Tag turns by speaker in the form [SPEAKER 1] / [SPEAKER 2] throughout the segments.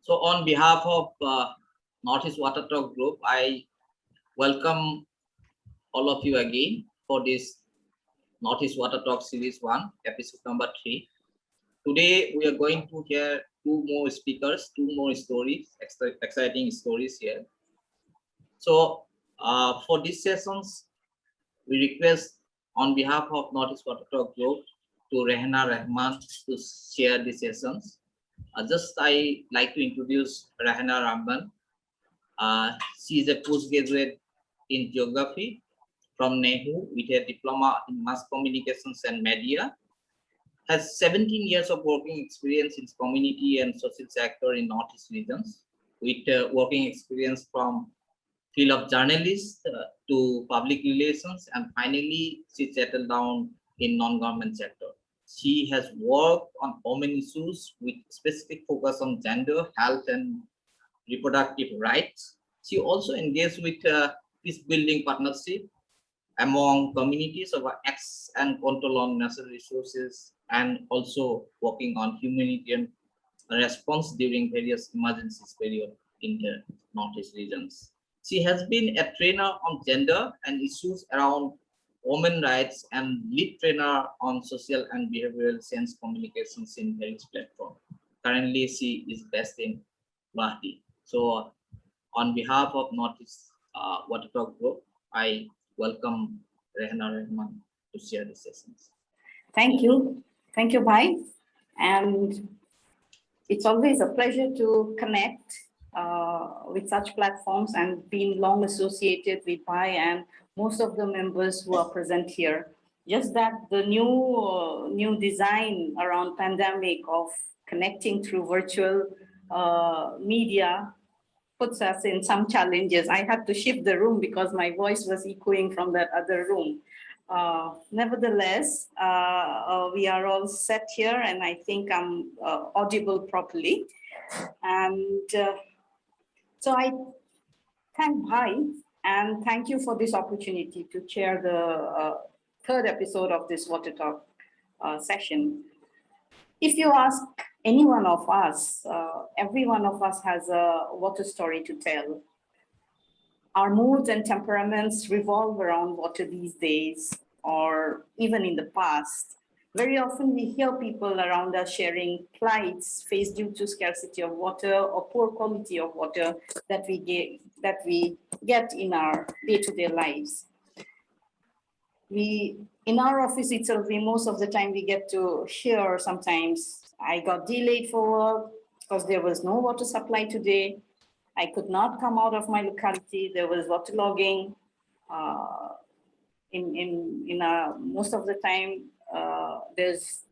[SPEAKER 1] So on behalf of Northeast Water Talk Group, I welcome all of you again for this Northeast Water Talk Series 1, episode number 3. Today, we are going to hear two more speakers, two more stories, exciting stories here. So for these sessions, we request on behalf of Northeast Water Talk Group to Rehana Rehman to share the sessions. Just I like to introduce Rehana Rehman. She is a postgraduate in geography from NEHU with a diploma in mass communications and media. Has 17 years of working experience in community and social sector in Northeast regions, with working experience from field of journalist to public relations, and finally she settled down in non-government sector. She has worked on women issues with specific focus on gender, health, and reproductive rights. She also engaged with peace building partnership among communities of access and control on natural resources, and also working on humanitarian response during various emergencies period in the Northeast regions. She has been a trainer on gender and issues around women rights and lead trainer on social and behavioral science communications in various platforms. Currently, she is based in Guwahati. So, on behalf of Northeast Water Talk Group, I welcome Rehana Rehman to share the sessions.
[SPEAKER 2] Thank you, Bhai. And it's always a pleasure to connect with such platforms and being long associated with Bhai and most of the members who are present here. Just that the new design around pandemic of connecting through virtual media puts us in some challenges. I had to shift the room because my voice was echoing from that other room. Nevertheless, we are all set here and I think I'm audible properly. And so I thank Bhai and thank you for this opportunity to chair the third episode of this Water Talk session. If you ask any one of us, every one of us has a water story to tell. Our moods and temperaments revolve around water these days, or even in the past. Very often we hear people around us sharing plights faced due to scarcity of water or poor quality of water that we get in our day-to-day lives. In our office itself, most of the time we get to hear sometimes, I got delayed for work because there was no water supply today. I could not come out of my locality. There was waterlogging. Most of the time, there's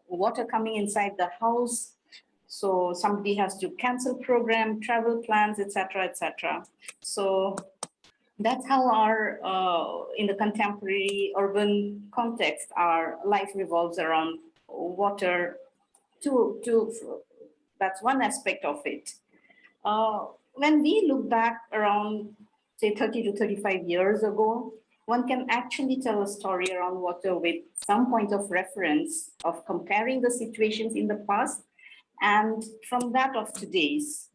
[SPEAKER 2] water coming inside the house. So somebody has to cancel program, travel plans, etc., etc. So that's how our, in the contemporary urban context, our life revolves around water. That's one aspect of it. When we look back around, say, 30 to 35 years ago, one can actually tell a story around water with some point of reference of comparing the situations in the past and from that of today's.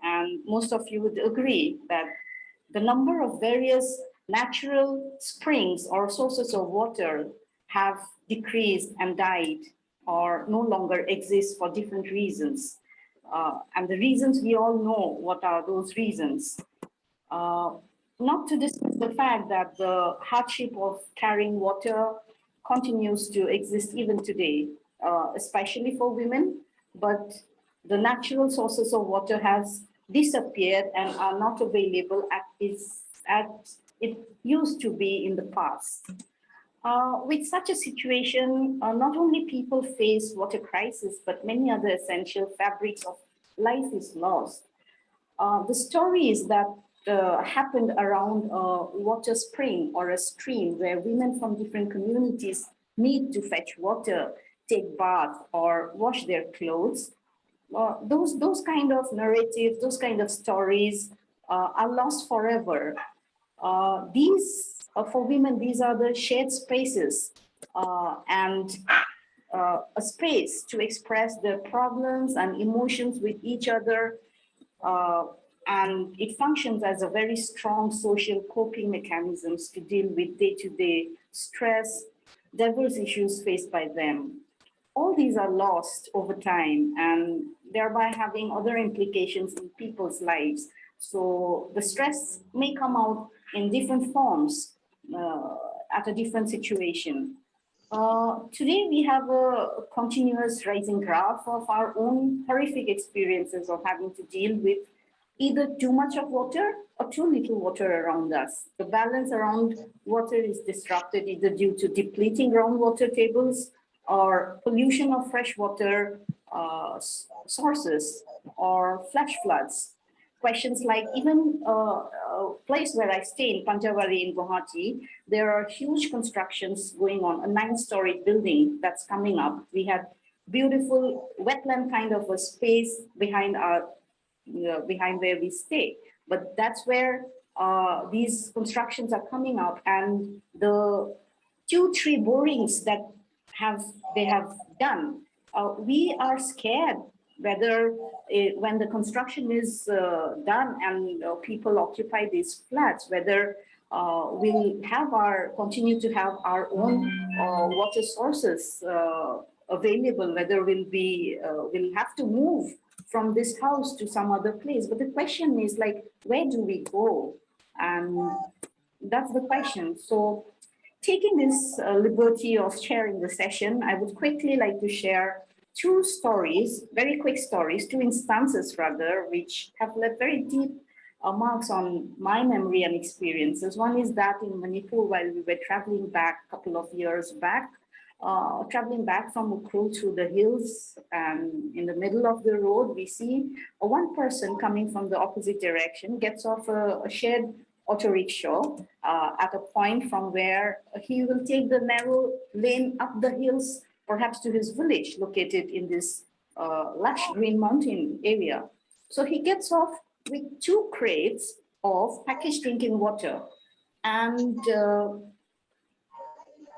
[SPEAKER 2] And most of you would agree that the number of various natural springs or sources of water have decreased and died or no longer exist for different reasons. And the reasons we all know what are those reasons. Not to dismiss the fact that the hardship of carrying water continues to exist even today, especially for women, but the natural sources of water has disappeared and are not available as it used to be in the past. With such a situation, not only people face water crisis, but many other essential fabrics of life is lost. The stories that happened around a water spring or a stream where women from different communities meet to fetch water, take bath, or wash their clothes, those kind of narratives, those kind of stories are lost forever. For women, these are the shared spaces and a space to express their problems and emotions with each other and it functions as a very strong social coping mechanisms to deal with day-to-day stress, diverse issues faced by them. All these are lost over time and thereby having other implications in people's lives. So the stress may come out in different forms at a different situation. Today, we have a continuous rising graph of our own horrific experiences of having to deal with either too much of water or too little water around us. The balance around water is disrupted either due to depleting groundwater tables or pollution of freshwater sources or flash floods. Questions like even a place where I stay in Panjawari in Guwahati, there are huge constructions going on, a 9-story building that's coming up. We had beautiful wetland kind of a space behind our, behind where we stay. But that's where these constructions are coming up, and the 2-3 borings that they have done, we are scared whether when the construction is done and people occupy these flats, whether we'll have continue to have our own water sources available, whether we'll have to move from this house to some other place. But the question is like, where do we go? And that's the question. So taking this liberty of sharing the session, I would quickly like to share 2 stories, very quick stories, 2 instances rather, which have left very deep marks on my memory and experiences. One is that in Manipur, while we were traveling back a couple of years back, traveling back from Ukhrul through the hills, and in the middle of the road, we see one person coming from the opposite direction, gets off a shared auto rickshaw at a point from where he will take the narrow lane up the hills, perhaps to his village located in this lush green mountain area. So he gets off with 2 crates of packaged drinking water and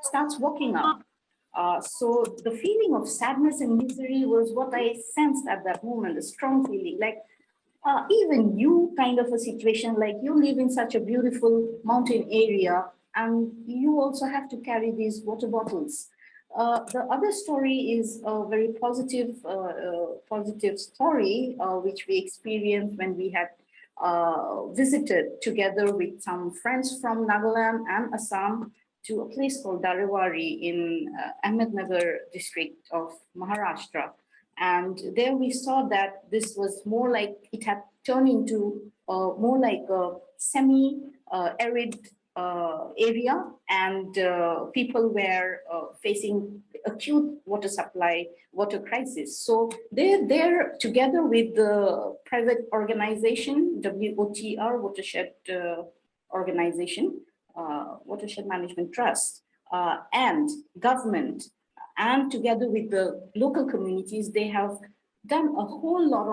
[SPEAKER 2] starts walking up. So the feeling of sadness and misery was what I sensed at that moment, a strong feeling like even you kind of a situation, like you live in such a beautiful mountain area and you also have to carry these water bottles. The other story is a very positive story, which we experienced when we had visited together with some friends from Nagaland and Assam to a place called Darewari in Ahmednagar district of Maharashtra. And there we saw that this was more like, it had turned into more like a semi-arid area, and people were facing acute water supply, water crisis. So they're there together with the private organization, WOTR, Watershed Organization, Watershed Management Trust, and government, and together with the local communities, they have done a whole lot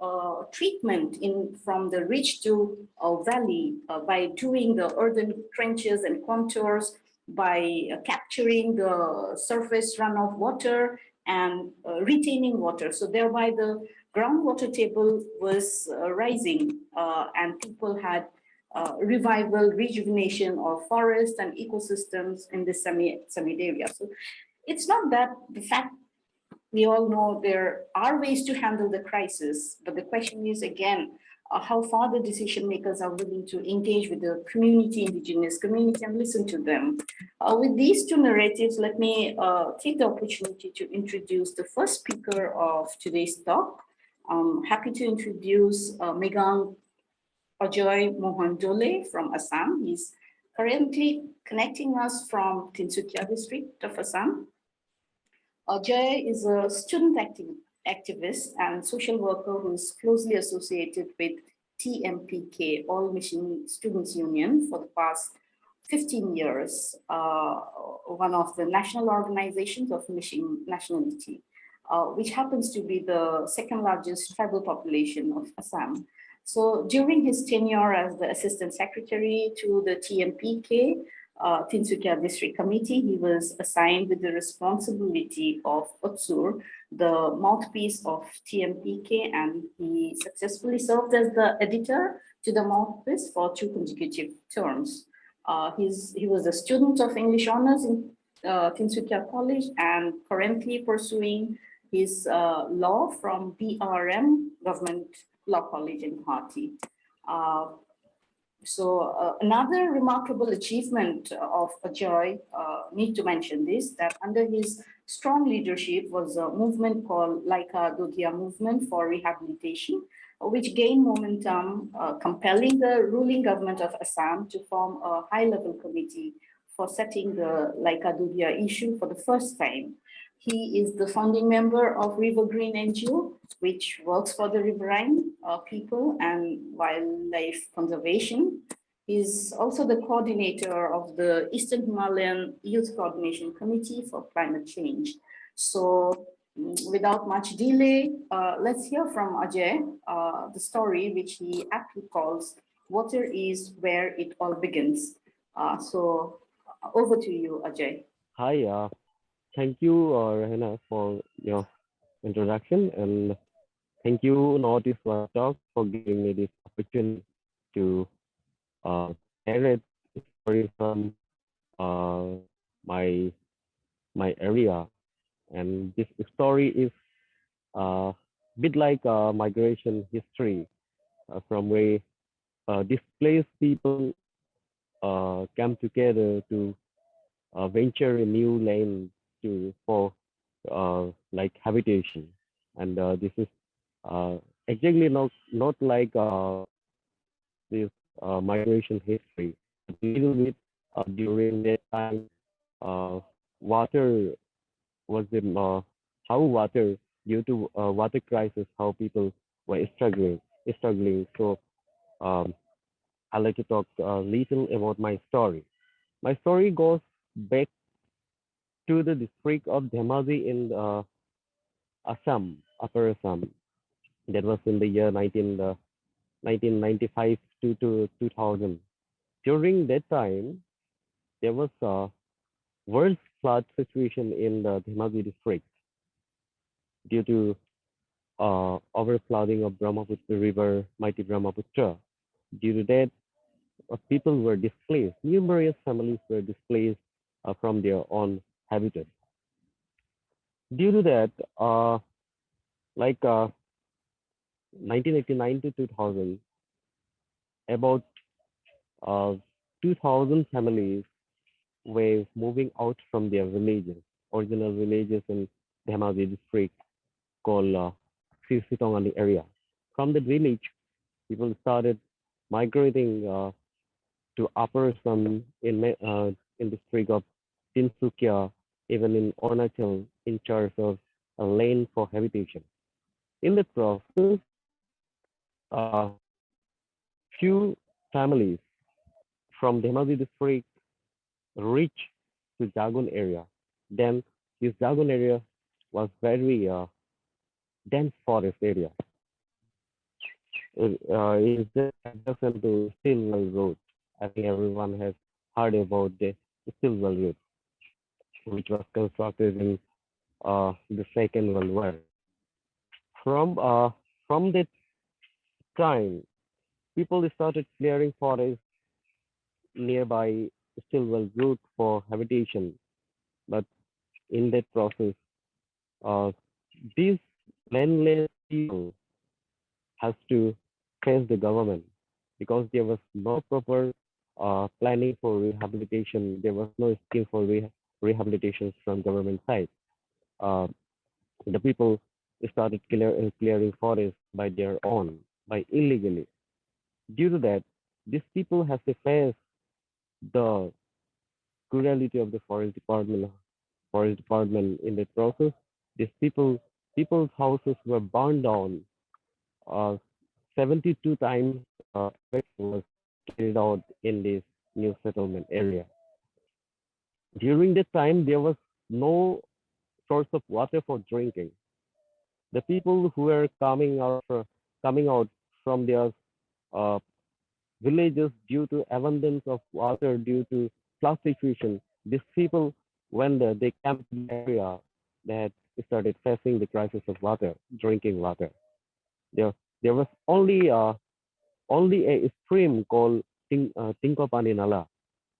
[SPEAKER 2] of treatment from the ridge to valley by doing the earthen trenches and contours, by capturing the surface runoff water and retaining water. So thereby the groundwater table was rising and people had revival, rejuvenation of forests and ecosystems in this semi-arid area. So it's not that the fact, we all know there are ways to handle the crisis, but the question is again, how far the decision makers are willing to engage with the community, indigenous community, and listen to them. With these 2 narratives, let me take the opportunity to introduce the first speaker of today's talk. I'm happy to introduce Megang Ajay Mohan Doley from Assam. He's currently connecting us from Tinsukia district of Assam. Ajay is a student activist and social worker who is closely associated with TMPK, All Mission Students Union, for the past 15 years, one of the national organizations of Mission nationality, which happens to be the 2nd largest tribal population of Assam. So during his tenure as the assistant secretary to the TMPK, Tinsukia District Committee. He was assigned with the responsibility of Otsur, the mouthpiece of TMPK, and he successfully served as the editor to the mouthpiece for 2 consecutive terms. He was a student of English honors in Tinsukia College and currently pursuing his law from BRM, Government Law College in Guwahati. Another remarkable achievement of Ajay, need to mention this, that under his strong leadership was a movement called Laika Dodhia Movement for Rehabilitation, which gained momentum, compelling the ruling government of Assam to form a high-level committee for setting the Laika Dodhia issue for the first time. He is the founding member of River Green NGO, which works for the riverine people and wildlife conservation. He's also the coordinator of the Eastern Himalayan Youth Coordination Committee for Climate Change. So without much delay, let's hear from Ajay, the story which he aptly calls "Water is Where It All Begins." Over to you, Ajay.
[SPEAKER 3] Hi, thank you, Rehana, for your introduction, and thank you, Northeast Water Talk, for giving me this opportunity to narrate a story from uh, my area. And this story is a bit like a migration history from where displaced people come together to venture a new land for like habitation, and this is exactly not like this migration history. A little bit during that time, uh, water was the how water due to water crisis, how people were struggling. So I'd like to talk a little about my story. My story goes back to the district of Dhemaji in Assam, Upper Assam. That was in the year 1995 to 2000. During that time, there was a worst flood situation in the Dhemaji district due to overflowing of Brahmaputra River, mighty Brahmaputra. Due to that, people were displaced. Numerous families were displaced from their own habitat. Due to that, like 1989 to 2000, about uh, 2000 families were moving out from their villages, original villages in Dhemaji district called Sisitongani area. From the village, people started migrating to Upper Assam in district of Tinsukia, even in Arunachal, in charge of a land for habitation. In the process, uh, few families from Dhemaji district reach to Jagun area. Then this Jagun area was very dense forest area. It is just adjacent to Stilwel Road. I think everyone has heard about the Stilwel Road, which was constructed in the Second World War. From that time, people started clearing forests nearby Stilwell Road for habitation. But in that process, uh, these landless people has to face the government because there was no proper planning for rehabilitation. There was no scheme for rehabilitation from government side. Uh, the people started clearing forests by their own, by illegally. Due to that, these people have to face the cruelty of the forest department in the process. These people's houses were burned down. 72 times eviction was carried out in this new settlement area. During that time, there was no source of water for drinking. The people who were coming out from their uh, villages due to abundance of water due to flood situation, these people, when they came to the area, they had started facing the crisis of water, drinking water. There was only a stream called Tinkopani Nala,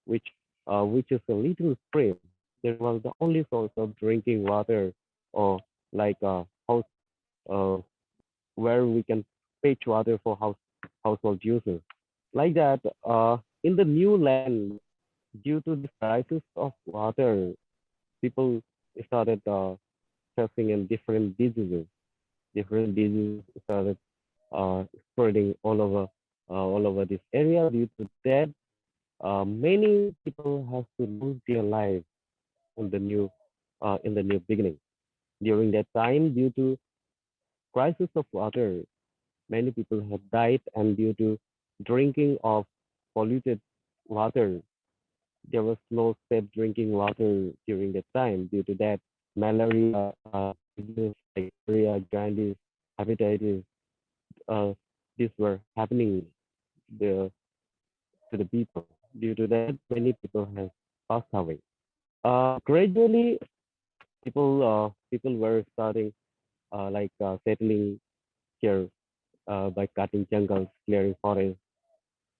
[SPEAKER 3] which is a little stream. That was the only source of drinking water, or like house, uh, where we can fetch water for household uses. Like that, in the new land, due to the crisis of water, people started facing in different diseases. Different diseases started spreading all over this area. Due to that, many people have to lose their lives in the new beginning. During that time, due to crisis of water, many people have died, and due to drinking of polluted water, there was no safe drinking water during that time. Due to that, malaria, diseases like malaria, jaundice, hepatitis, uh, these were happening the, to the people. Due to that, many people have passed away. Gradually, people were starting settling here by cutting jungles, clearing forests.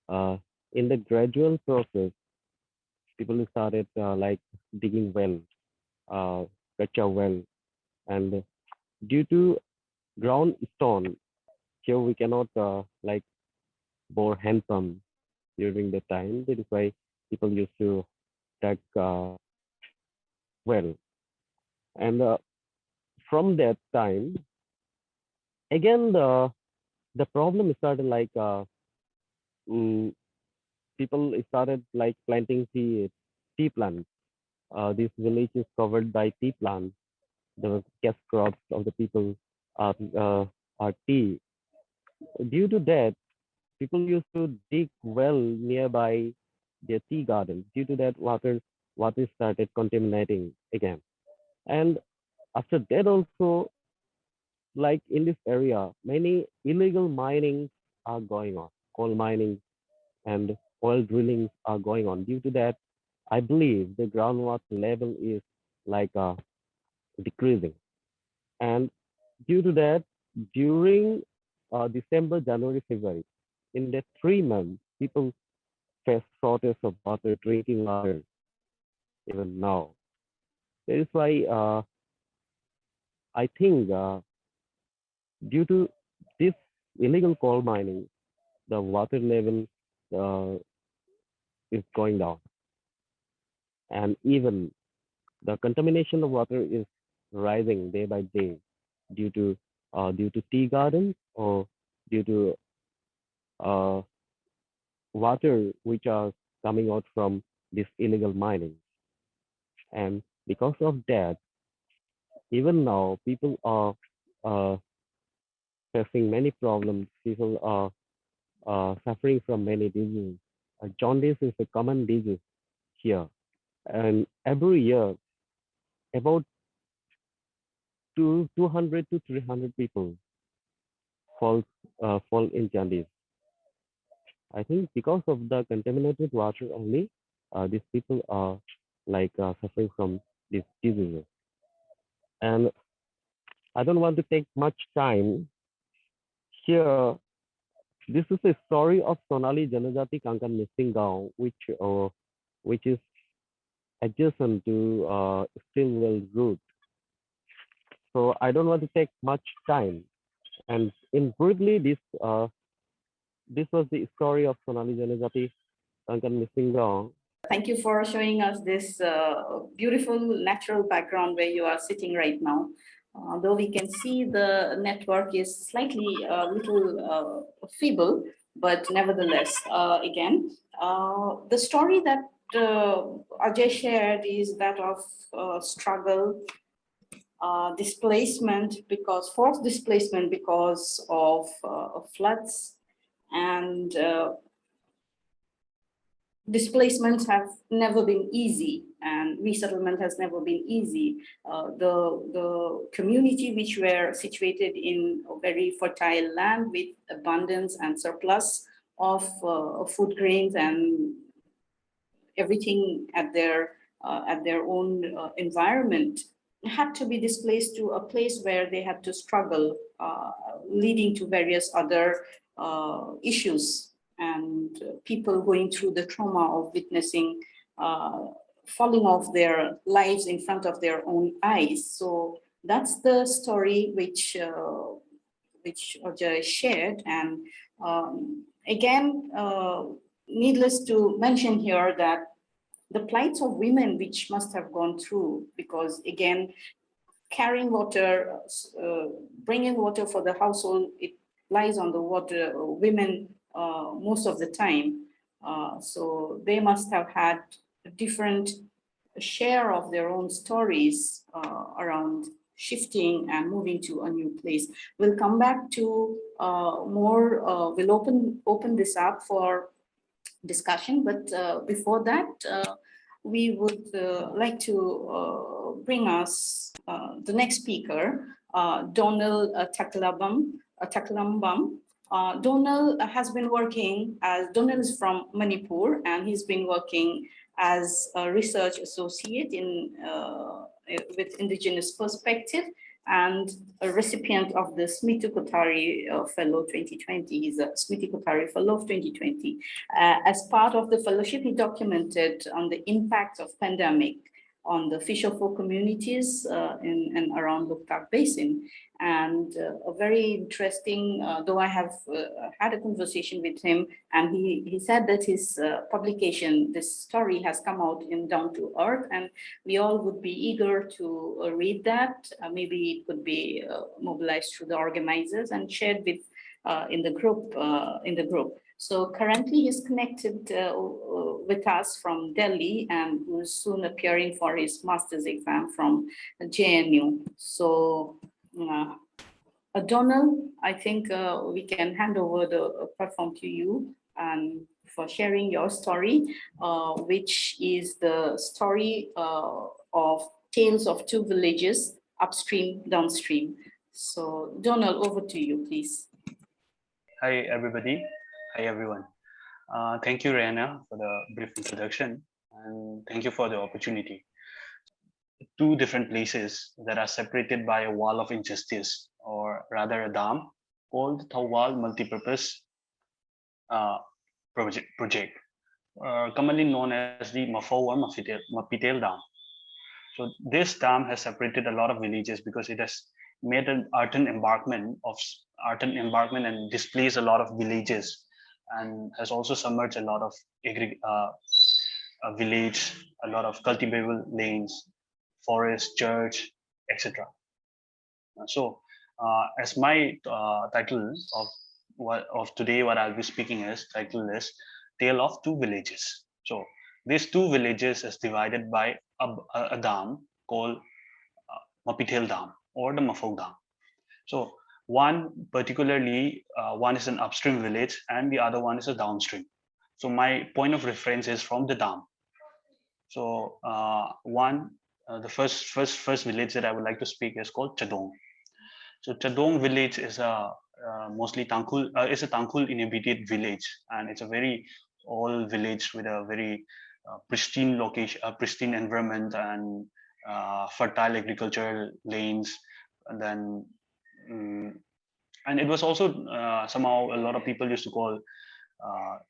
[SPEAKER 3] Uh, in the gradual process, people started digging well, Kacha well, and due to ground stone, here we cannot bore hand pump during the time. That is why people used to dig well, and from that time, again the problem started mm, people started planting tea plants. This village is covered by tea plants. The cash crops of the people are, uh, are tea. Due to that, people used to dig well nearby their tea gardens. Due to that, water started contaminating again. And after that, also, like in this area, many illegal mining are going on, coal mining and oil drillings are going on. Due to that, I believe the groundwater level is like decreasing. And due to that, during December, January, February, in the 3 months, people face shortage of water, drinking water, even now. That is why I think due to this illegal coal mining, the water level uh, is going down. And even the contamination of water is rising day by day due to tea gardens, or due to uh, water which are coming out from this illegal mining. And because of that, even now people are uh, facing many problems. People are suffering from many diseases. Jaundice is a common disease here, and every year about 200 to 300 people fall fall in jaundice. I think because of the contaminated water only, these people are suffering from these diseases. And I don't want to take much time here. This is a story of Sonali Janajati Kankan missing Gaon, which is adjacent to Stilwel route. So I don't want to take much time. And in briefly, this was the story of Sonali Janajati Kankan missing Gaon.
[SPEAKER 2] Thank you for showing us this beautiful natural background where you are sitting right now. Though we can see the network is slightly a little feeble, but nevertheless, again, the story that Ajay shared is that of struggle, displacement, forced displacement because of floods, and displacements have never been easy, and resettlement has never been easy. The community which were situated in a very fertile land with abundance and surplus of food grains and everything at their own environment, had to be displaced to a place where they had to struggle, leading to various other issues, and people going through the trauma of witnessing falling off their lives in front of their own eyes. So that's the story which Ajay shared. And again, needless to mention here that the plights of women which must have gone through, because again, carrying water, bringing water for the household, it lies on the water women most of the time. So they must have had a different share of their own stories around shifting and moving to a new place. We'll come back to more, we'll open this up for discussion, but before that, we would like to bring us the next speaker, Donald Takhelambam. Donald has been working as, Donald is from Manipur, and he's been working as a research associate in with indigenous perspective, and a recipient of the Smriti Kothari Fellow 2020. He's a Smriti Kothari Fellow of 2020. As part of the fellowship, he documented on the impact of pandemic on the fisherfolk communities in and around Loktak Basin. And a very interesting, though I have had a conversation with him, and he said that his publication, this story has come out in Down to Earth, and we all would be eager to read that. Maybe it could be mobilized through the organizers and shared with in the group. So currently he's connected with us from Delhi, and who's soon appearing for his master's exam from JNU. So Donald, I think we can hand over the platform to you and for sharing your story, which is the story of Tales of Two Villages, Upstream, Downstream. So Donald, over to you, please.
[SPEAKER 4] Hi, everybody. Hi, everyone. Thank you, Rehana, for the brief introduction, and thank you for the opportunity. Two different places that are separated by a wall of injustice, or rather a dam, called Thawal Multipurpose Project, commonly known as the Mafau or Mapitel Dam. So this dam has separated a lot of villages because it has made an earthen embankment and displaced a lot of villages, and has also submerged a lot of village, a lot of cultivable lanes, forest, church, etc. So as my title of today, what I'll be speaking is Tale of Two Villages. So these two villages is divided by a dam called Mapitel Dam or the Mafau Dam. So one particularly, one is an upstream village and the other one is a downstream. So my point of reference is from the dam. So the first village that I would like to speak is called Chadong. So Chadong village is a mostly Tangkhul, is a Tangkhul inhabited village, and it's a very old village with a very pristine location, pristine environment, and fertile agricultural lanes. And then, and it was also somehow a lot of people used to call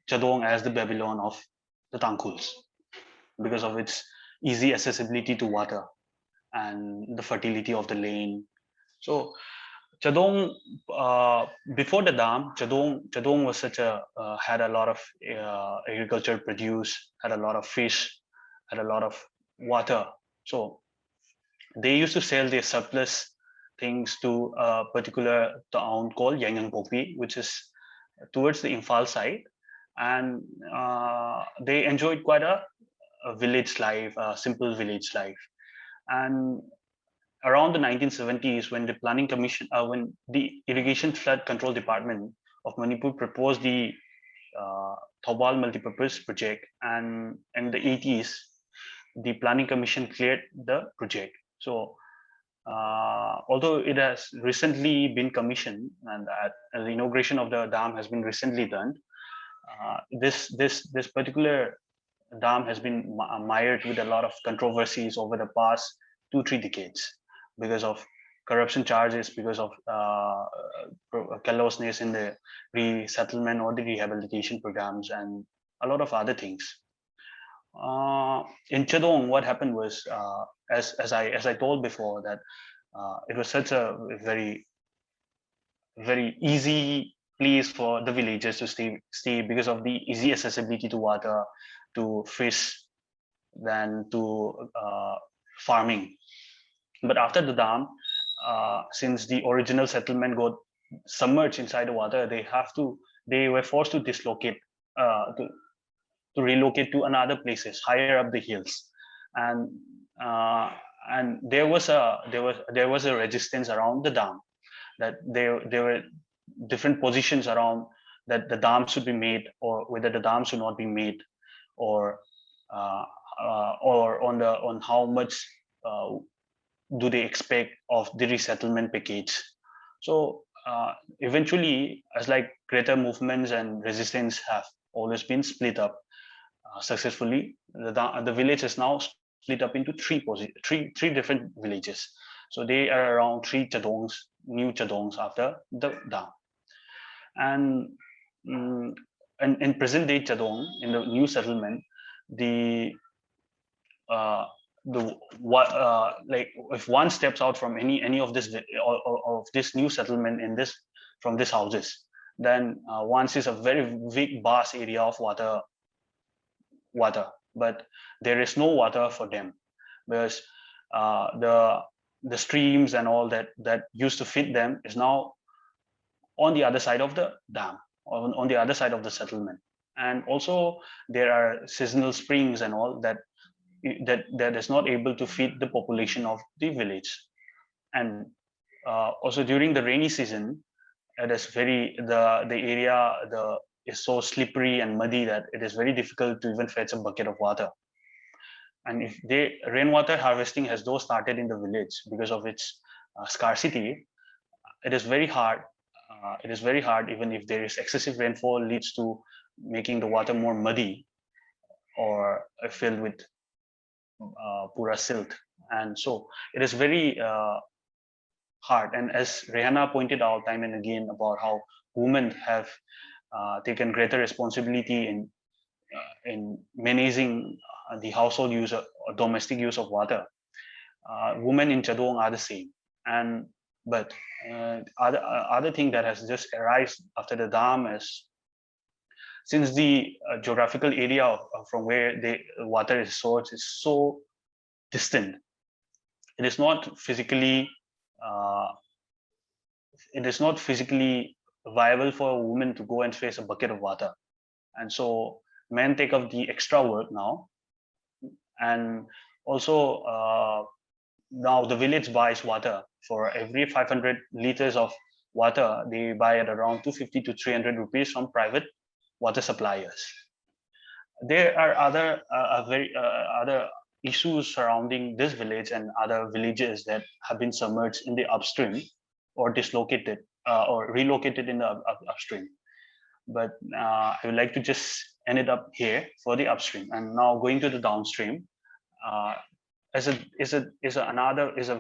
[SPEAKER 4] Chadong as the Babylon of the Tangkhuls, because of its easy accessibility to water and the fertility of the lane. So Chadong, before the dam, Chadong was such a had a lot of agricultural produce, had a lot of fish, had a lot of water. So they used to sell their surplus things to a particular town called Yangyangpokpi, which is towards the Imphal side, and they enjoyed quite a village life, a simple village life. And around the 1970s, when the Planning Commission, when the Irrigation Flood Control Department of Manipur proposed the Thawal Multipurpose Project, and in the 80s, the Planning Commission cleared the project. So although it has recently been commissioned, and the inauguration of the dam has been recently done, this particular dam has been mired with a lot of controversies over the past 2-3 decades because of corruption charges, because of carelessness in the resettlement or the rehabilitation programs, and a lot of other things. In Chadong, what happened was, as I told before, that it was such a very easy place for the villagers to stay because of the easy accessibility to water, to fish, than to farming. But after the dam, since the original settlement got submerged inside the water, they were forced to dislocate, to relocate to another places higher up the hills, and there was a resistance around the dam, that there were different positions around that the dam should be made, or whether the dam should not be made, or on how much do they expect of the resettlement package. So eventually, as like greater movements and resistance have always been split up successfully, the village is now split up into three different villages. So they are around 3 chadongs, new chadongs after the dam. And in present day Chadong, in the new settlement, like if one steps out from any of this of this new settlement from this houses, then one sees a very big vast area of water, but there is no water for them, because the streams and all that used to feed them is now on the other side of the dam, on the other side of the settlement. And also there are seasonal springs and all that is not able to feed the population of the village. And also during the rainy season, it is the area is so slippery and muddy that it is very difficult to even fetch a bucket of water. And if rainwater harvesting has though started in the village, because of its scarcity, it is very hard. Even if there is excessive rainfall, leads to making the water more muddy or filled with pura silt. And so it is very hard. And as Rehana pointed out time and again about how women have taken greater responsibility in managing the household use or domestic use of water, women in Chadong are the same. But other thing that has just arisen after the dam is, since the geographical area from where the water is sourced is so distant, it is not physically viable for a woman to go and fetch a bucket of water. And so men take up the extra work now. And also now the village buys water. For every 500 liters of water, they buy at around 250 to 300 rupees from private water suppliers. There are other issues surrounding this village and other villages that have been submerged in the upstream or dislocated or relocated in the upstream. But I would like to just end it up here for the upstream, and now going to the downstream is a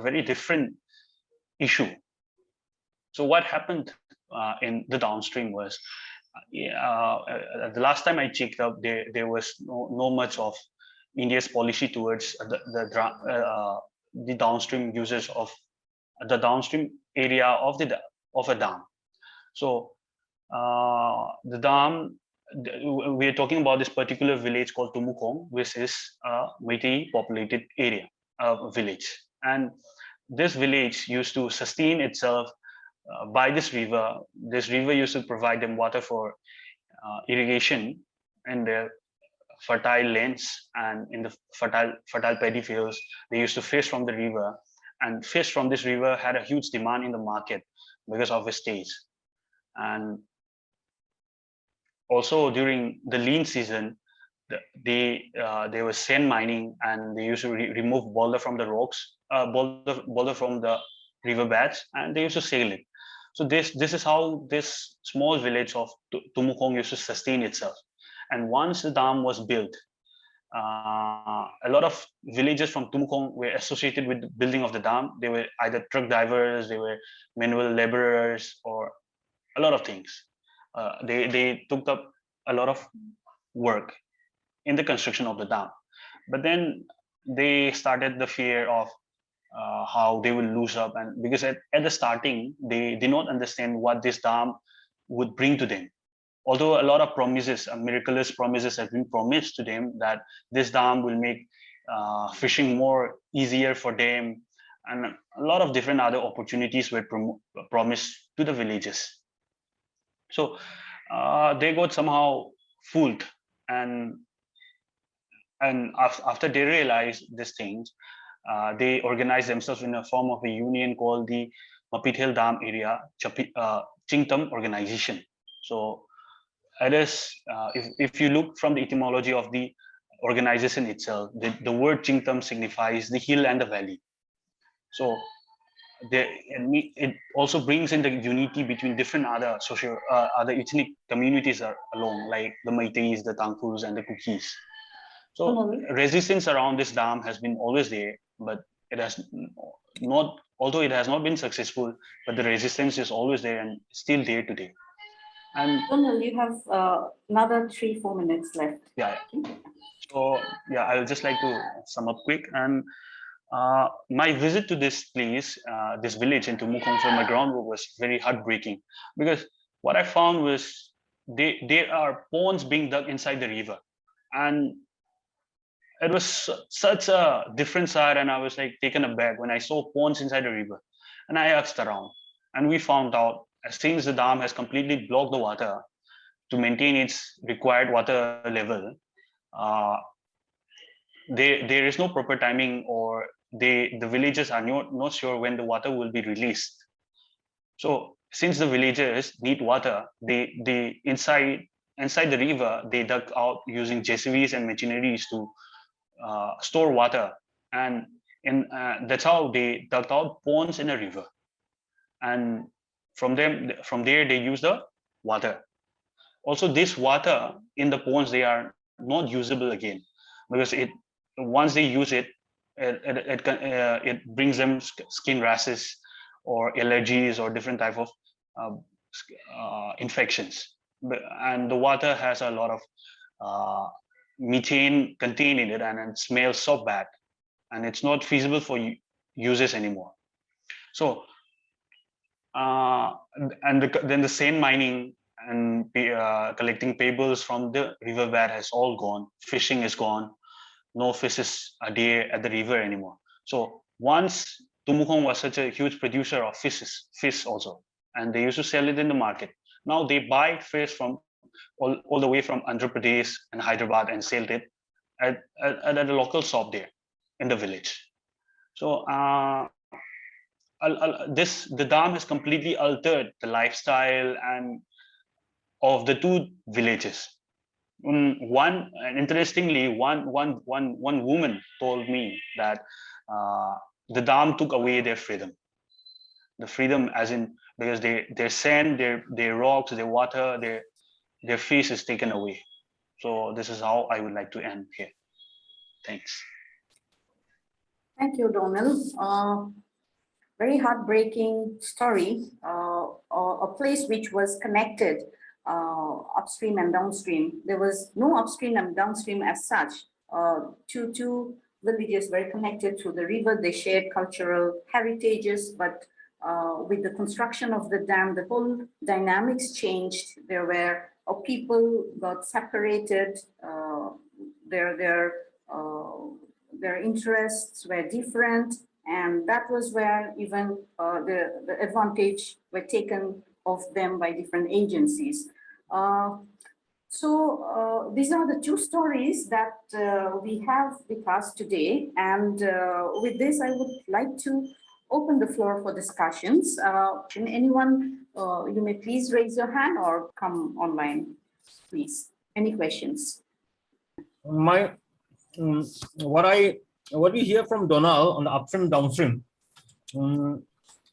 [SPEAKER 4] very different issue. So what happened in the downstream was, the last time I checked up, there was no much of India's policy towards the downstream users of the downstream area of a dam. So the dam, we are talking about this particular village called Tumukong, which is a Meitei populated area, village. And this village used to sustain itself by this river. This river used to provide them water for irrigation in their fertile lands and in the fertile paddy fields. They used to fish from the river, and fish from this river had a huge demand in the market because of its taste. And also during the lean season, there was sand mining, and they used to remove boulder from the rocks, boulder from the river beds, and they used to sail it. So this is how this small village of Tumukong used to sustain itself. And once the dam was built, a lot of villagers from Tumukong were associated with the building of the dam. They were either truck drivers, they were manual laborers, or a lot of things. They took up a lot of work in the construction of the dam. But then they started the fear of how they will lose up, and because at the starting they did not understand what this dam would bring to them. Although a lot of promises, miraculous promises have been promised to them that this dam will make fishing more easier for them, and a lot of different other opportunities were promised to the villagers. So they got somehow fooled, and after they realized these things, they organized themselves in a form of a union called the Mapithel Dam Area Chingtam Organization. So it is, if you look from the etymology of the organization itself, the word Chingtam signifies the hill and the valley. So it also brings in the unity between different other social, other ethnic communities along, like the Meiteis, the Tangkhurs, and the Kukis. So resistance around this dam has been always there, but it has not, although it has not been successful, but the resistance is always there and still there today. And
[SPEAKER 2] Donald, you have another 3-4 minutes left.
[SPEAKER 4] Yeah. So yeah, I would just like to sum up quick. And my visit to this place, this village in Tumukong for my groundwork was very heartbreaking, because what I found was there are ponds being dug inside the river, and it was such a different side, and I was like taken aback when I saw ponds inside the river. And I asked around, and we found out, since the dam has completely blocked the water to maintain its required water level, there is no proper timing, or the villagers are not sure when the water will be released. So since the villagers need water, they inside the river, they dug out using JCBs and machineries to store water, and that's how they dug out ponds in a river, and from there they use the water. Also, this water in the ponds, they are not usable again, because once they use it brings them skin rashes or allergies or different type of infections. And the water has a lot of methane contained in it, and it smells so bad, and it's not feasible for users anymore. So then the sand mining and collecting pebbles from the riverbed has all gone. Fishing is gone. No fishes are there at the river anymore. So once Tumukong was such a huge producer of fish also, and they used to sell it in the market. Now they buy fish from all the way from Andhra Pradesh and Hyderabad and sell it at a local shop there in the village. So the dam has completely altered the lifestyle and of the two villages. Interestingly, one woman told me that the dam took away their freedom. The freedom, as in, because their sand, their rocks, their water, their fish is taken away. So this is how I would like to end here. Thanks.
[SPEAKER 2] Thank you, Donald. Very heartbreaking story. A place which was connected upstream and downstream. There was no upstream and downstream as such. Two villages were connected through the river. They shared cultural heritages, but with the construction of the dam, the whole dynamics changed. There were people got separated. Their interests were different, and that was where even the advantage were taken of them by different agencies. So these are the two stories that we have with us today. And with this, I would like to open the floor for discussions. Can anyone, you may please raise your hand or come online, please. Any questions?
[SPEAKER 5] What we hear from Donald on the upstream downstream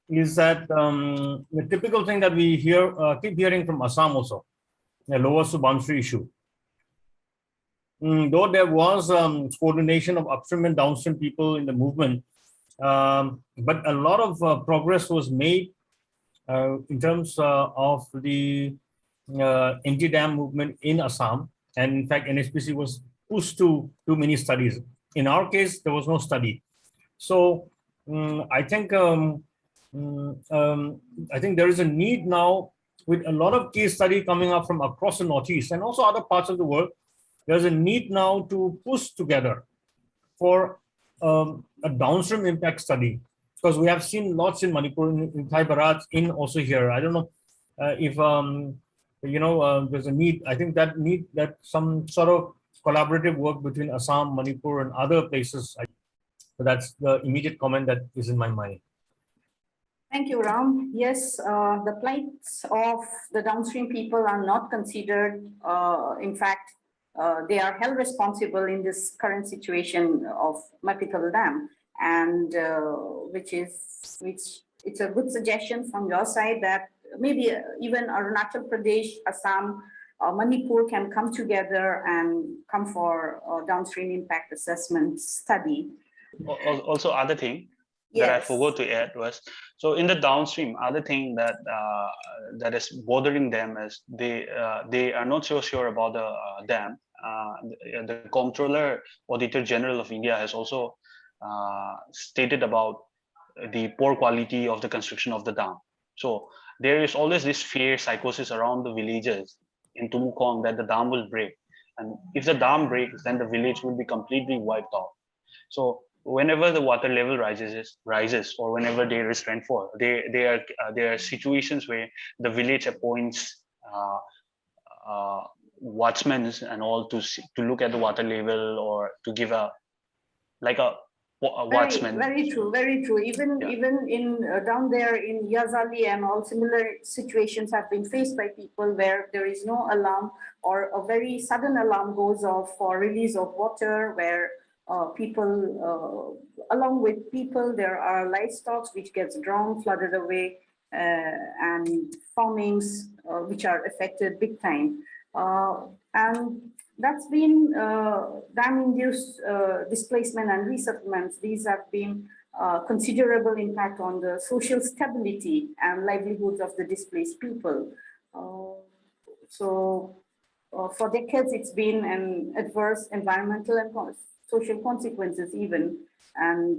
[SPEAKER 5] is that the typical thing that we hear keep hearing from Assam also, the lower to boundary issue. though there was coordination of upstream and downstream people in the movement, but a lot of progress was made in terms of the anti-dam movement in Assam. And in fact, NHPC was pushed to do many studies. In our case, there was no study. So I think there is a need now, with a lot of case study coming up from across the Northeast and also other parts of the world. There's a need now to push together for a downstream impact study, because we have seen lots in Manipur, in Thai Bharat, in also here. I don't know if there's a need. I think that some sort of collaborative work between Assam, Manipur, and other places. So that's the immediate comment that is in my mind.
[SPEAKER 2] Thank you, Ram. Yes, the plights of the downstream people are not considered. In fact, they are held responsible in this current situation of Mapital Dam, and it's a good suggestion from your side that maybe even Arunachal Pradesh, Assam, Manipur can come together and come for a downstream impact assessment study.
[SPEAKER 4] Also, other thing that I forgot to add was, so in the downstream, other thing that that is bothering them is they are not so sure about the dam. The Comptroller Auditor General of India has also stated about the poor quality of the construction of the dam. So there is always this fear psychosis around the villages in Tumukong that the dam will break, and if the dam breaks, then the village will be completely wiped out. So whenever the water level rises, or whenever there is rainfall, there are situations where the village appoints watchmen and all to look at the water level, or to give a watchman.
[SPEAKER 2] Very true, very true. Even in down there in Yazali and all, similar situations have been faced by people where there is no alarm, or a very sudden alarm goes off for release of water, where people, along with people, there are livestock which gets drowned, flooded away, and farmings which are affected big time. And that's been dam-induced displacement and resettlements. These have been considerable impact on the social stability and livelihoods of the displaced people. For decades, it's been an adverse environmental and social consequences even, and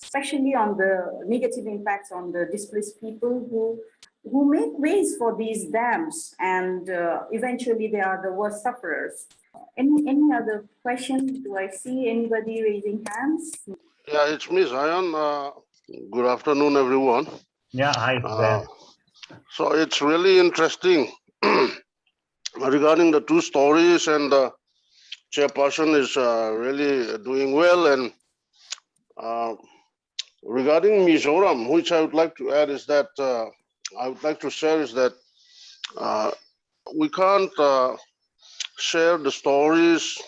[SPEAKER 2] especially on the negative impacts on the displaced people who make ways for these dams, and eventually they are the worst sufferers. Any other questions? Do I see anybody raising hands?
[SPEAKER 6] Yeah, it's me, Zion. Good afternoon, everyone.
[SPEAKER 5] Yeah, hi.
[SPEAKER 6] So it's really interesting regarding the two stories, and the chairperson is really doing well. And regarding Mizoram, which I would like to add is that I would like to share is that we can't share the stories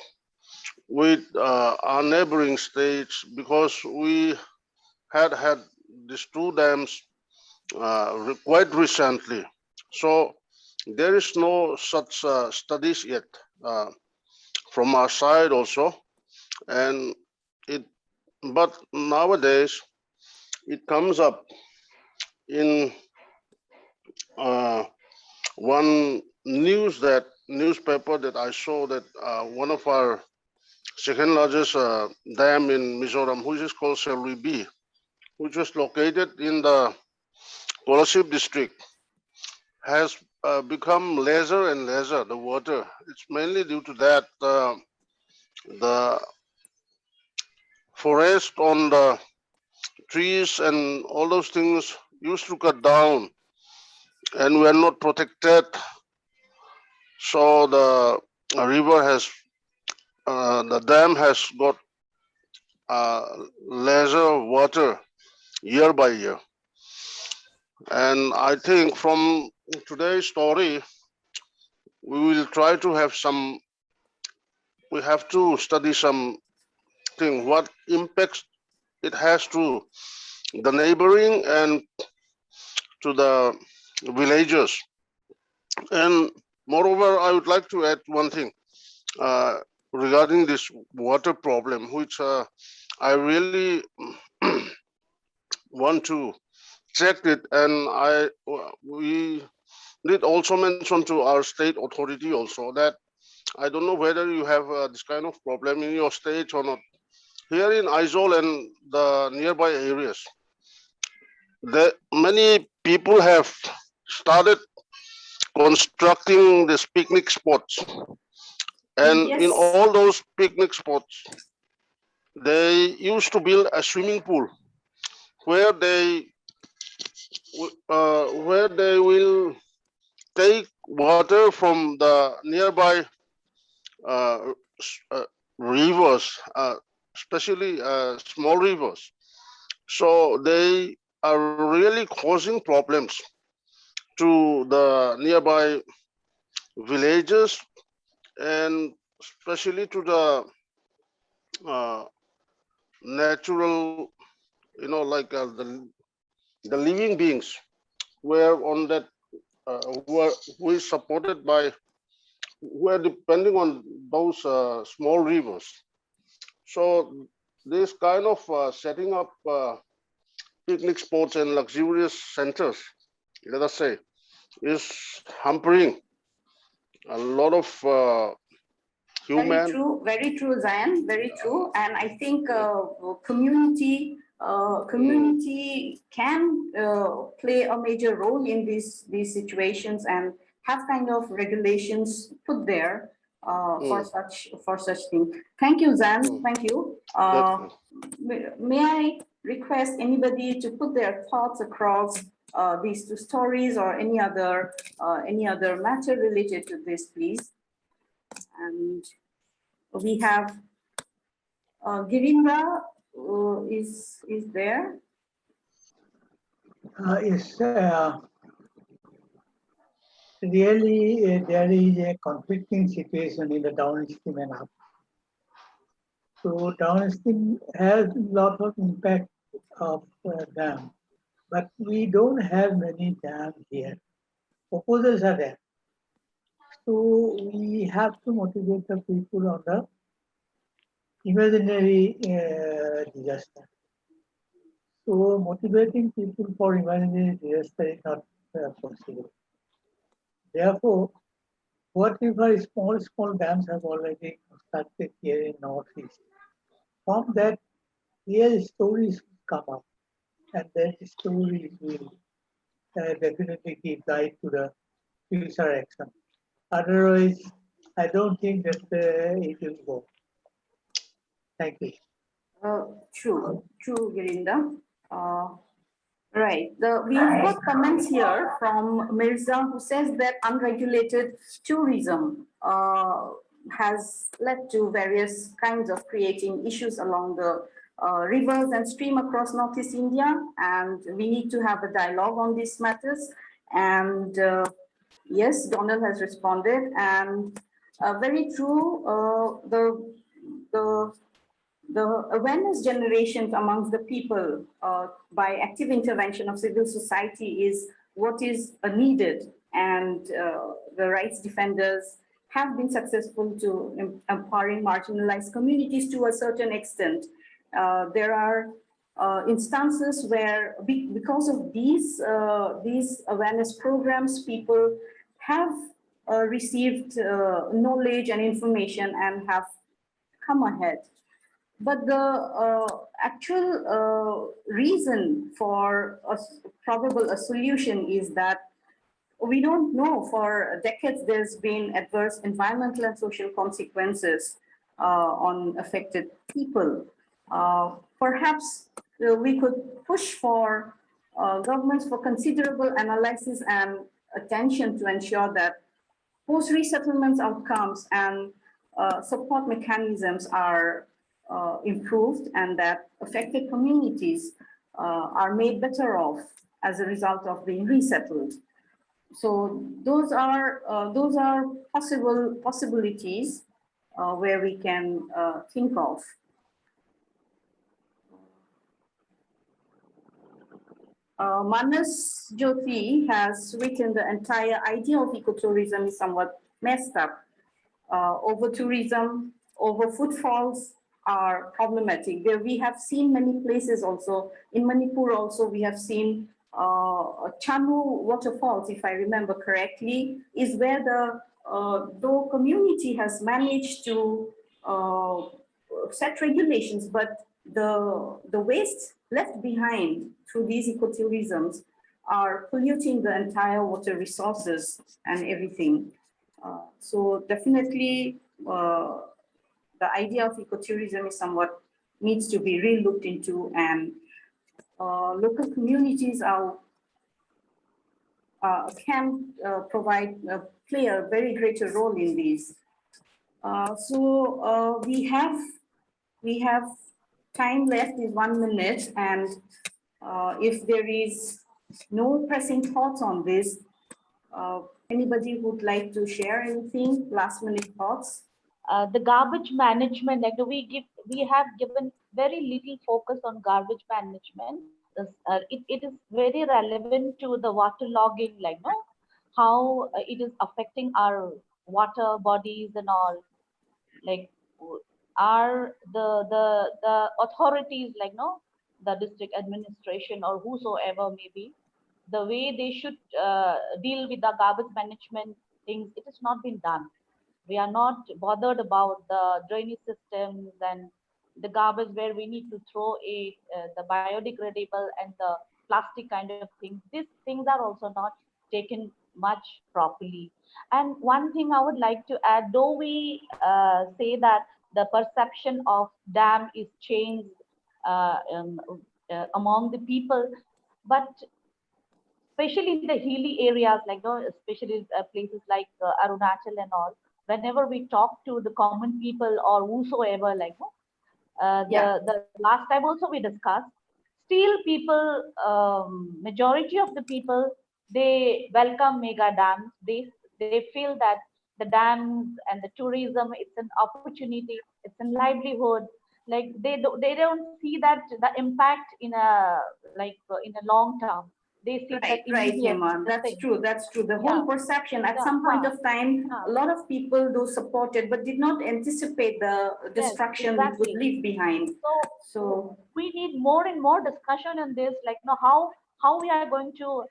[SPEAKER 6] with our neighboring states, because we had these two dams quite recently. So there is no such studies yet from our side also, but nowadays it comes up in one newspaper that I saw, that one of our second largest dam in Mizoram, which is called Selvi B, which was located in the Kolasip district, has become lesser and lesser, the water. It's mainly due to that the forest on the trees and all those things used to cut down and were not protected. So the river has, the dam has got lesser water year by year. And I think from today's story, we will try to have some, we have to study some thing, what impacts it has to the neighboring and to the villages. And moreover, I would like to add one thing. regarding this water problem, which I really want to check it, and we did also mention to our state authority also that I don't know whether you have this kind of problem in your state or not. Here in Aizawl and the nearby areas, many people have started constructing these picnic spots, and in
[SPEAKER 2] Yes.
[SPEAKER 6] all those picnic spots, they used to build a swimming pool where they will take water from the nearby uh, rivers, especially small rivers. So they are really causing problems to the nearby villages, and especially to the uh, natural, like the living beings, where on that who is supported by, who are depending on those small rivers. So this kind of setting up picnic spots and luxurious centers, let us say, is hampering a lot of human.
[SPEAKER 2] Very true, Zayan, very true. And I think community can play a major role in these situations and have kind of regulations put there for such thing. Thank you, Zayan. Thank you. May I request anybody to put their thoughts across these two stories or any other matter related to this, please? And we have Girinda is there.
[SPEAKER 7] Yes, really there is a conflicting situation in the downstream and up. So downstream has a lot of impact of dam, but we don't have many dams here. Proposals are there. So we have to motivate the people on the imaginary disaster. So motivating people for imaginary disaster is not possible. Therefore, whatever small dams have already constructed here in Northeast, from that, real stories come up, and that stories will definitely give guide to the future action. Otherwise, I don't think that it will go. Thank you.
[SPEAKER 2] True, Girinda. Right. We've got comments here from Mirza, who says that unregulated tourism has led to various kinds of creating issues along the rivers and stream across Northeast India, and we need to have a dialogue on these matters. And yes, Donald has responded, and very true. The awareness generations amongst the people by active intervention of civil society is what is needed, and the rights defenders have been successful to empowering marginalized communities to a certain extent. There are instances where, because of these awareness programs, people have received knowledge and information and have come ahead. But the actual reason for a solution is that we don't know. For decades, there's been adverse environmental and social consequences on affected people. Perhaps we could push for governments for considerable analysis and attention to ensure that post-resettlement outcomes and support mechanisms are improved, and that affected communities are made better off as a result of being resettled. So those are possibilities where we can think of. Manas Jyoti has written the entire idea of ecotourism is somewhat messed up. Over tourism over footfalls are problematic. There we have seen many places also. In Manipur also we have seen Chanu waterfalls, if I remember correctly, is where the though community has managed to set regulations, but the waste left behind through these ecotourisms are polluting the entire water resources and everything. So definitely the idea of ecotourism is somewhat needs to be re-looked into, and local communities are can play a very greater role in these. We have time left is 1 minute, and if there is no pressing thoughts on this, anybody would like to share anything, last minute thoughts?
[SPEAKER 8] The garbage management, like we have given very little focus on garbage management. It is very relevant to the water logging, like no, how it is affecting our water bodies and all. Like, are the authorities, like no, the district administration or whosoever maybe, the way they should deal with the garbage management things, it has not been done. We are not bothered about the drainage systems and the garbage where we need to throw it, the biodegradable and the plastic kind of things. These things are also not taken much properly. And one thing I would like to add, though we say that the perception of dam is changed among the people, but especially in the hilly areas, like no, especially places like Arunachal and all, whenever we talk to the common people or whosoever, like no, the last time also we discussed, still people, majority of the people, they welcome mega dams. They feel that the dams and the tourism, it's an opportunity, it's a livelihood. Like they don't see that the impact in a in a long term. They see that
[SPEAKER 2] Right,
[SPEAKER 8] immediate.
[SPEAKER 2] Hema. That's true. That's true. The whole perception at some point of time, a lot of people do support it, but did not anticipate the destruction it would leave behind.
[SPEAKER 8] So we need more and more discussion on this, like you know, how we are going to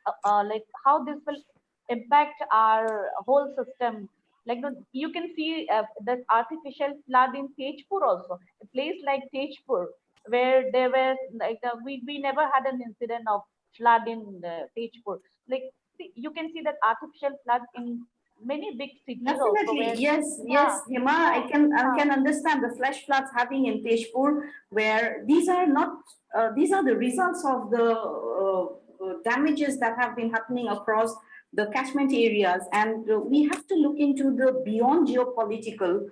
[SPEAKER 8] like how this will impact our whole system. Like you can see the artificial flood in Tejpur also, a place like Tejpur, where there were like we never had an incident of flood in Tejpur. Like you can see that artificial flood in many big cities.
[SPEAKER 2] Definitely,
[SPEAKER 8] also,
[SPEAKER 2] yes, Hema. I can understand the flash floods having in Tejpur, where these are not these are the results of the damages that have been happening across the catchment areas, and we have to look into the beyond geopolitical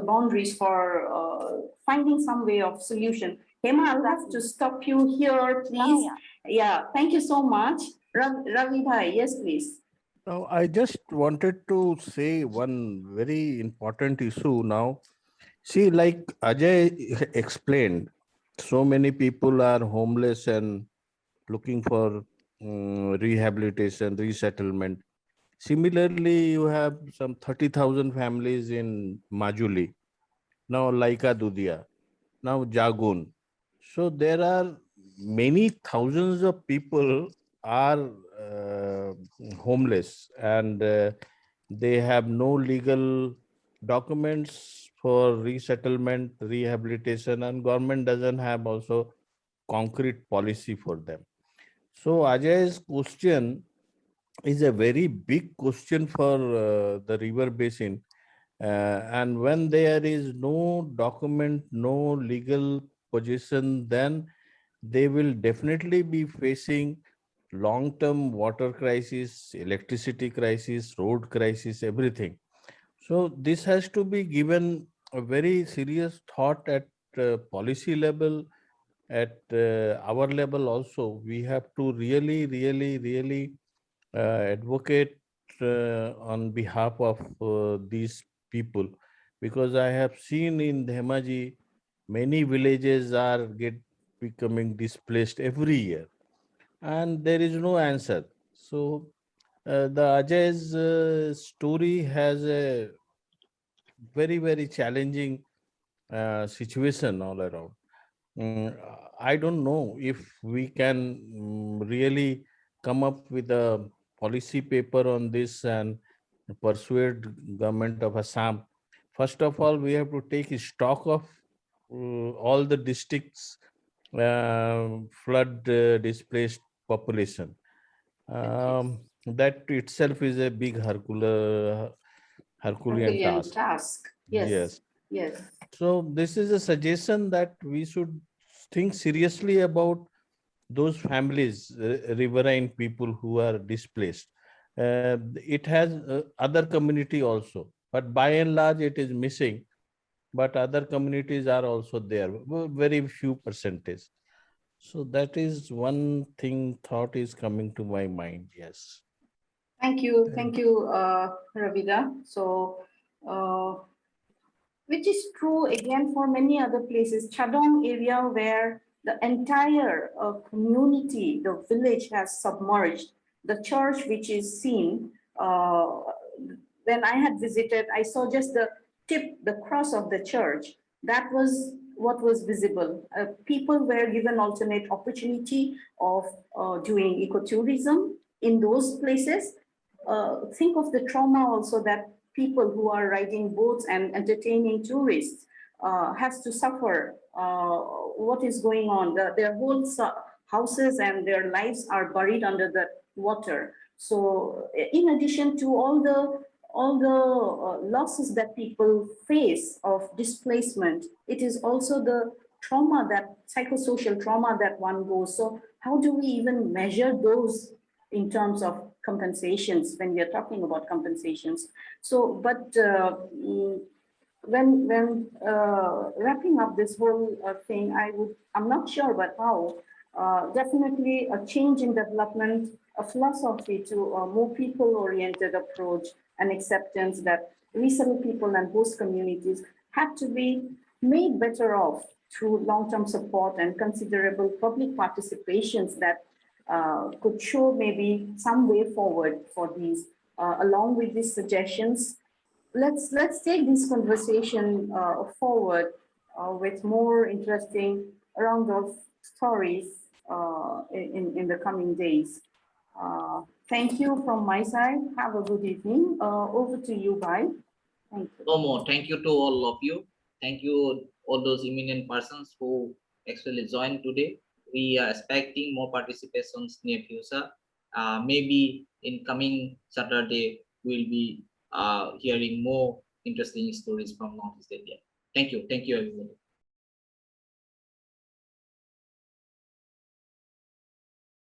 [SPEAKER 2] boundaries for finding some way of solution. Hema, I'll have to stop you here, please. Yeah, thank you so much. Ravi bhai, yes, please.
[SPEAKER 9] Now, I just wanted to say one very important issue now. See, like Ajay explained, so many people are homeless and looking for rehabilitation, resettlement. Similarly, you have some 30,000 families in Majuli, now Laika Dudia, now Jagun. So there are many thousands of people are homeless, and they have no legal documents for resettlement, rehabilitation, and government doesn't have also concrete policy for them. So Ajay's question is a very big question for the river basin. And when there is no document, no legal position, then they will definitely be facing long-term water crisis, electricity crisis, road crisis, everything. So this has to be given a very serious thought at policy level, at our level also. We have to really advocate on behalf of these people, because I have seen in Dhemaji many villages are becoming displaced every year, and there is no answer. So the Ajay's story has a very, very challenging situation all around. I don't know if we can really come up with a policy paper on this and persuade government of Assam. First of all, we have to take stock of all the districts flood displaced population. That itself is a big Herculean
[SPEAKER 2] Herculean
[SPEAKER 9] task.
[SPEAKER 2] task. Yes,
[SPEAKER 9] Yes.
[SPEAKER 2] yes.
[SPEAKER 9] So this is a suggestion that we should think seriously about those families, riverine people who are displaced. It has other community also, but by and large it is missing. But other communities are also there, very few percentage. So that is one thing thought is coming to my mind. Yes.
[SPEAKER 2] Thank you, Ravida. So, which is true again for many other places. Chadong area where the entire community, the village has submerged. The church which is seen, when I had visited, I saw just the tip, the cross of the church. That was what was visible. People were given alternate opportunity of doing ecotourism in those places. Think of the trauma also that people who are riding boats and entertaining tourists has to suffer. What is going on? Their whole houses and their lives are buried under the water. So in addition to all the losses that people face of displacement, it is also the trauma, that psychosocial trauma that one goes. So how do we even measure those in terms of compensations when we are talking about compensations? So, but when wrapping up this whole thing, I'm not sure, but how, definitely a change in development, a philosophy to a more people-oriented approach and acceptance that resettled people and host communities had to be made better off through long-term support and considerable public participations that could show maybe some way forward for these. Along with these suggestions, let's take this conversation forward with more interesting round of stories in the coming days. Thank you from my side. Have a good evening. Over to you, Bhai. Thank you.
[SPEAKER 1] No more. Thank you to all of you. Thank you all those eminent persons who actually joined today. We are expecting more participations near future. Maybe in coming Saturday, we'll be hearing more interesting stories from Northeast India. Thank you. Thank you, everybody.